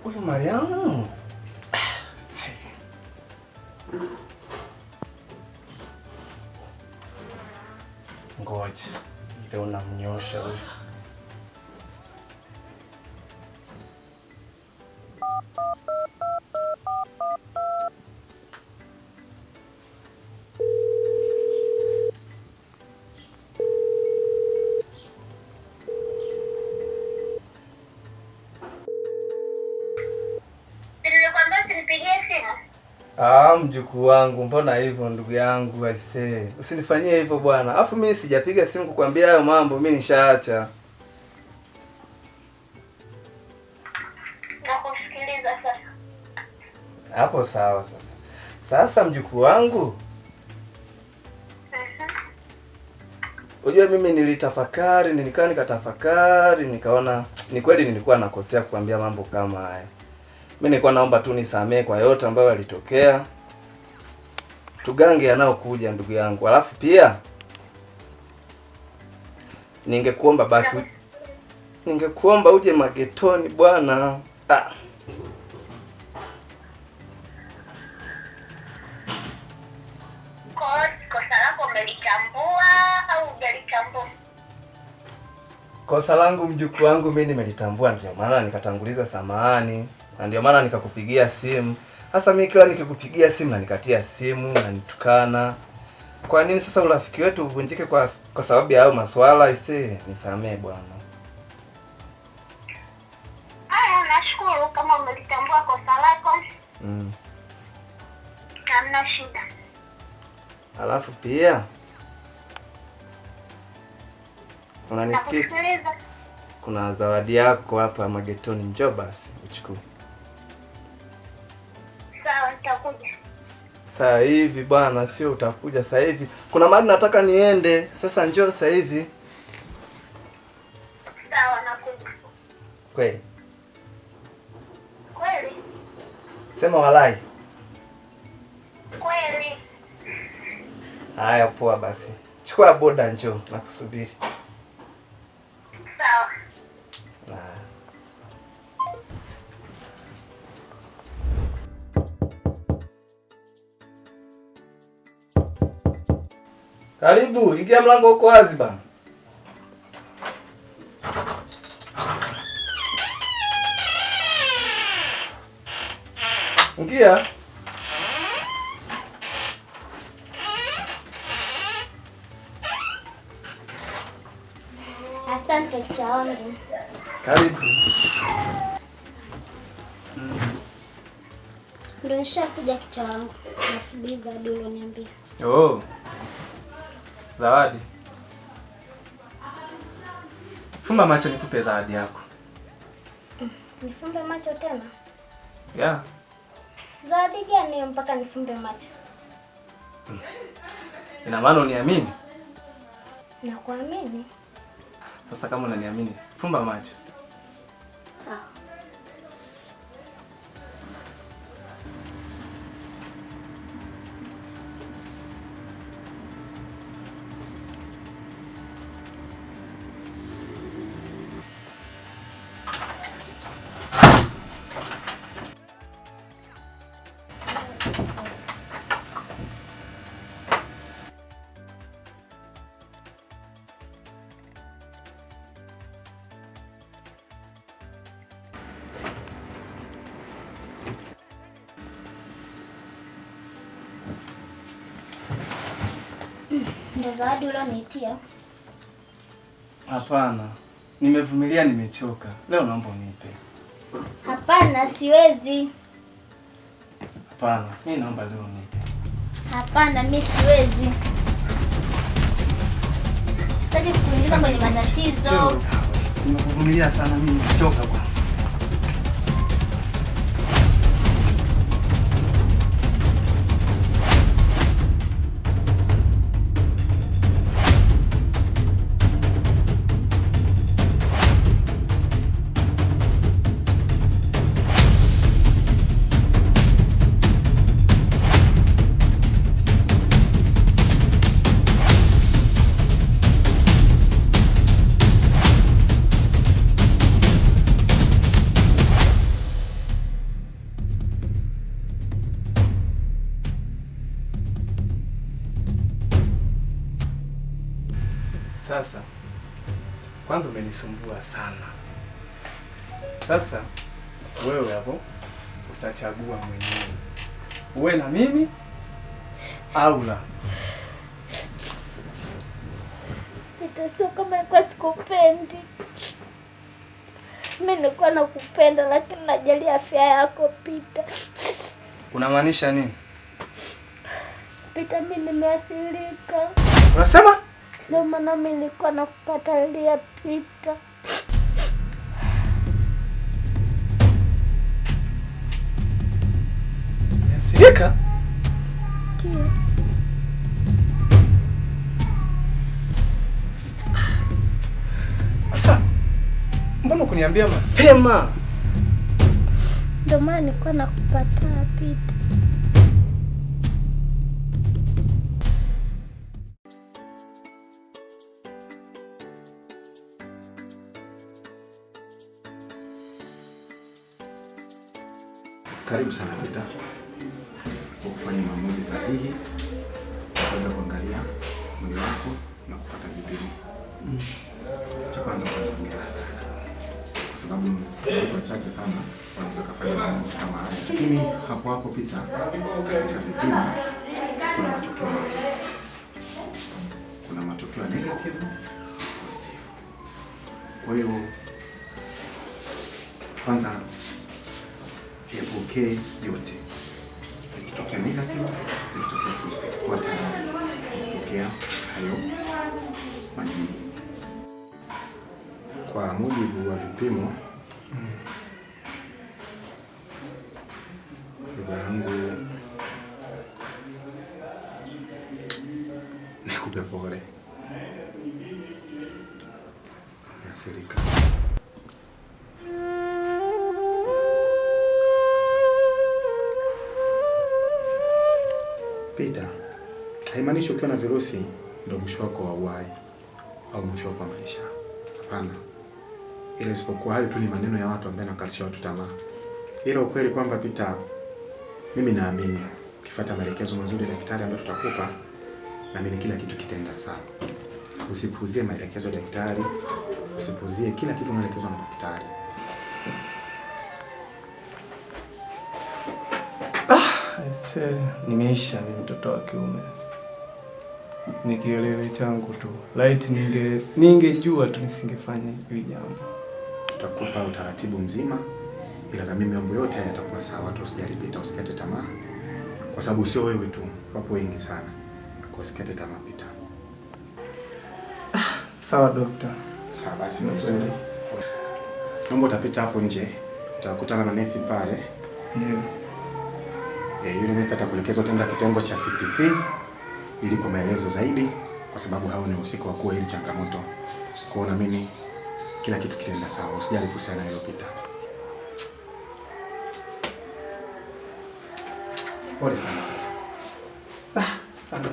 Huyu Mariamu. Ngoja. Ile unamnyosha huyu. Mjukuu wangu, mbona hivyo ndugu yangu aisee? Usinifanyie hivyo bwana. Alafu mimi sijapiga simu kukwambia hayo mambo, mimi nishaacha. Nakusikiliza sasa. Hapo sawa sasa. Sasa mjukuu wangu. Unajua mimi nilitafakari, nikatafakari, nikaona ni kweli nilikuwa nakosea kukwambia mambo kama haya. Mimi nilikuwa naomba tu nisamee kwa yote ambayo yalitokea. Tugange yanayokuja ndugu yangu. Alafu pia ningekuomba basi uje magetoni bwana. Kosa lako umelitambua au hujalitambua? Kosa langu mjukuu wangu mimi nimelitambua, ndio maana nikatanguliza samahani. Na ndio maana nikakupigia simu. Sasa mimi kila nikikupigia simu na nikatia simu na nitukana. Kwa nini sasa urafiki wetu uvunjike kwa sababu ya hayo maswala ise? Nisamee bwana. Nashukuru kama umelitambua kosa lako. Hamna shida. Alafu pia unanisikia? Kuna zawadi yako hapa magetoni, njoo basi uchukue. Sawa, nitakuja. Sasa hivi bwana, sio utakuja sasa hivi. Kuna mahali nataka niende. Sasa njoo sasa hivi. Sawa, nakuja. Kweli? Kweli? Sema walai. Kweli. Haya poa basi. Chukua boda njoo nakusubiri. Sawa. Karibu, ingia, mlango uko wazi bana. Ingia. Asante kicha wangu. Karibu. Ndio nishakuja kicha wangu. Nasubiri zawadi ulioniambia. Oh. Zawadi. Fumba macho nikupe zawadi yako. Nifumbe macho tena? Yeah. Zawadi gani mpaka nifumbe macho? Ina maana uniamini? Nakuamini. Sasa kama unaniamini, fumba macho. Sawa. Ndio zawadi ulioniitia? Hapana. Nimevumilia, nimechoka. Leo naomba unipe. Hapana, siwezi. Hapana, mimi naomba leo unipe. Hapana, mimi siwezi. Sitaki kuingiza kwenye matatizo. Nimevumilia sana, mimi nimechoka bwana. Sasa kwanza umenisumbua sana. Sasa wewe hapo utachagua mwenyewe, uwe na mimi au la. Pita, sio kama kwa sikupendi. Mimi nilikuwa nakupenda lakini najali afya yako Pita. Unamaanisha nini? Pita, mimi nimeathirika. Unasema? Ndio maana mimi nilikuwa nakukatalia Pita. Umeathirika? Ndio. Sasa mbona kuniambia mapema? Ndio maana nilikuwa nakukataa Pita. Karibu sana Pita kwa kufanya maamuzi sahihi, kuweza kuangalia mwili wako na kupata vipimo. Cha kwanza hongera sana, kwa sababu watu wachache sana wanaweza kufanya maamuzi kama haya. Lakini hapo Pita, katika vipimo kuna matokeo mawili. Kuna matokeo negative na positive. Kwa hiyo kwanza yapokee yote, ikitokea negative, ikitokea positive, kwa tayari kupokea hayo majibu. Kwa mujibu wa vipimo, ndugu yangu, nikupe pole, umeathirika. Pita, haimaanishi ukiwa na virusi ndio mwisho wako wa uhai au mwisho wako wa maisha. Hapana. Ile isipokuwa hayo tu ni maneno ya watu ambao wanakatisha watu tamaa. Ila ukweli kwamba Pita, mimi naamini ukifuata maelekezo mazuri ya daktari ambayo tutakupa, naamini kila kitu kitaenda sawa. Usipuuzie maelekezo ya daktari, usipuuzie kila kitu unaelekezwa na daktari. Nimeisha mimi mtoto wa kiume. Ni kielele changu tu. Light ningejua tu nisingefanya hili jambo. Tutakupa utaratibu mzima, ila na mimi mambo yote yatakuwa sawa tu, usijali Pita, usikate tamaa. Kwa sababu sio wewe tu, wapo wengi sana. Kwa usikate tamaa Pita. Sawa dokta. Sawa basi mzuri. Mambo utapita hapo nje. Utakutana na nesi pale. Ndio. Yule nesi atakuelekeza utaenda kitengo cha CTC ili kwa maelezo zaidi, kwa sababu hao ni usiku wa kuwa ili changamoto. Kwa na mimi kila kitu kitaenda sawa, usijali kuhusiana na hilo Pita. Pole sana. Asante.